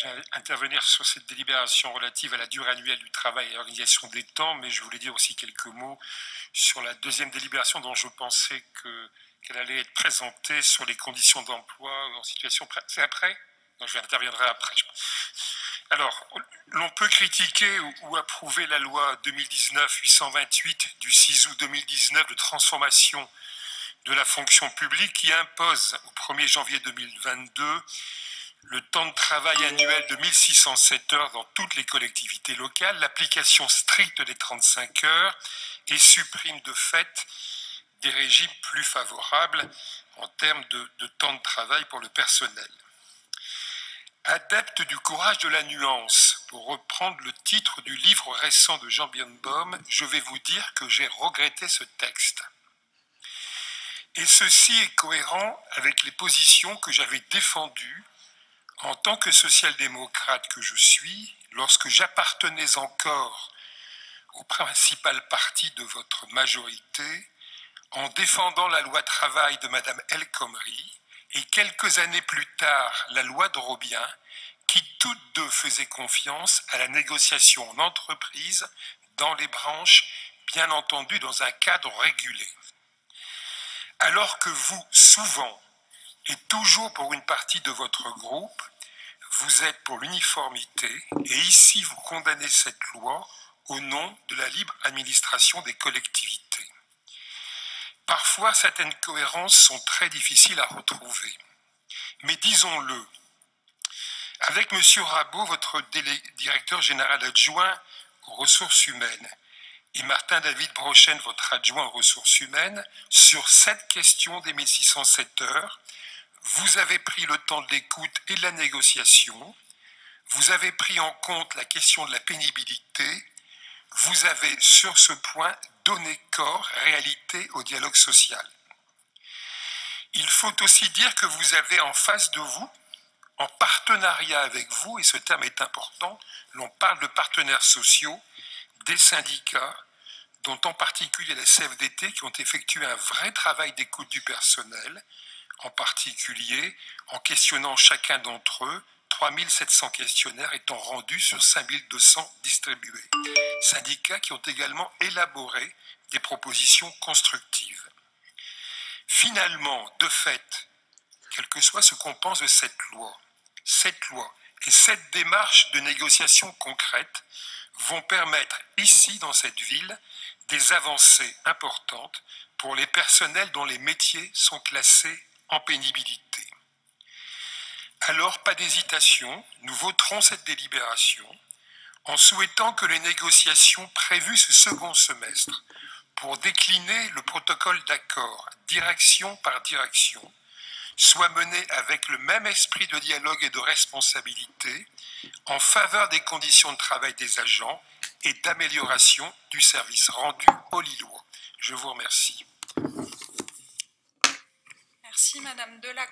Je vais intervenir sur cette délibération relative à la durée annuelle du travail et à l'organisation des temps, mais je voulais dire aussi quelques mots sur la deuxième délibération dont je pensais qu'elle allait être présentée sur les conditions d'emploi en situation... C'est après? Non, je interviendrai après. Alors, l'on peut critiquer ou approuver la loi 2019-828 du 6 août 2019 de transformation de la fonction publique qui impose au 1er janvier 2022 le temps de travail annuel de 1607 heures dans toutes les collectivités locales, l'application stricte des 35 heures et supprime de fait des régimes plus favorables en termes de temps de travail pour le personnel. Adepte du courage de la nuance, pour reprendre le titre du livre récent de Jean Birnbaum, je vais vous dire que j'ai regretté ce texte. Et ceci est cohérent avec les positions que j'avais défendues en tant que social-démocrate que je suis, lorsque j'appartenais encore au principal parti de votre majorité, en défendant la loi travail de Madame El Khomri, et quelques années plus tard, la loi de Robien, qui toutes deux faisaient confiance à la négociation en entreprise dans les branches, bien entendu dans un cadre régulé. Alors que vous, souvent, et toujours pour une partie de votre groupe, vous êtes pour l'uniformité et ici vous condamnez cette loi au nom de la libre administration des collectivités. Parfois, certaines cohérences sont très difficiles à retrouver. Mais disons-le, avec M. Rabault, votre directeur général adjoint aux ressources humaines, et Martin David Brochen, votre adjoint aux ressources humaines, sur cette question des 1607 heures, vous avez pris le temps de l'écoute et de la négociation, vous avez pris en compte la question de la pénibilité, vous avez sur ce point donné corps, réalité au dialogue social. Il faut aussi dire que vous avez en face de vous, en partenariat avec vous, et ce terme est important, l'on parle de partenaires sociaux, des syndicats, dont en particulier les CFDT, qui ont effectué un vrai travail d'écoute du personnel, en particulier en questionnant chacun d'entre eux, 3700 questionnaires étant rendus sur 5200 distribués. Syndicats qui ont également élaboré des propositions constructives. Finalement, de fait, quel que soit ce qu'on pense de cette loi et cette démarche de négociation concrète vont permettre ici, dans cette ville, des avancées importantes pour les personnels dont les métiers sont classés en pénibilité. Alors, pas d'hésitation, nous voterons cette délibération en souhaitant que les négociations prévues ce second semestre pour décliner le protocole d'accord, direction par direction, soient menées avec le même esprit de dialogue et de responsabilité en faveur des conditions de travail des agents et d'amélioration du service rendu aux Lillois. Je vous remercie. Merci Madame Delacroix.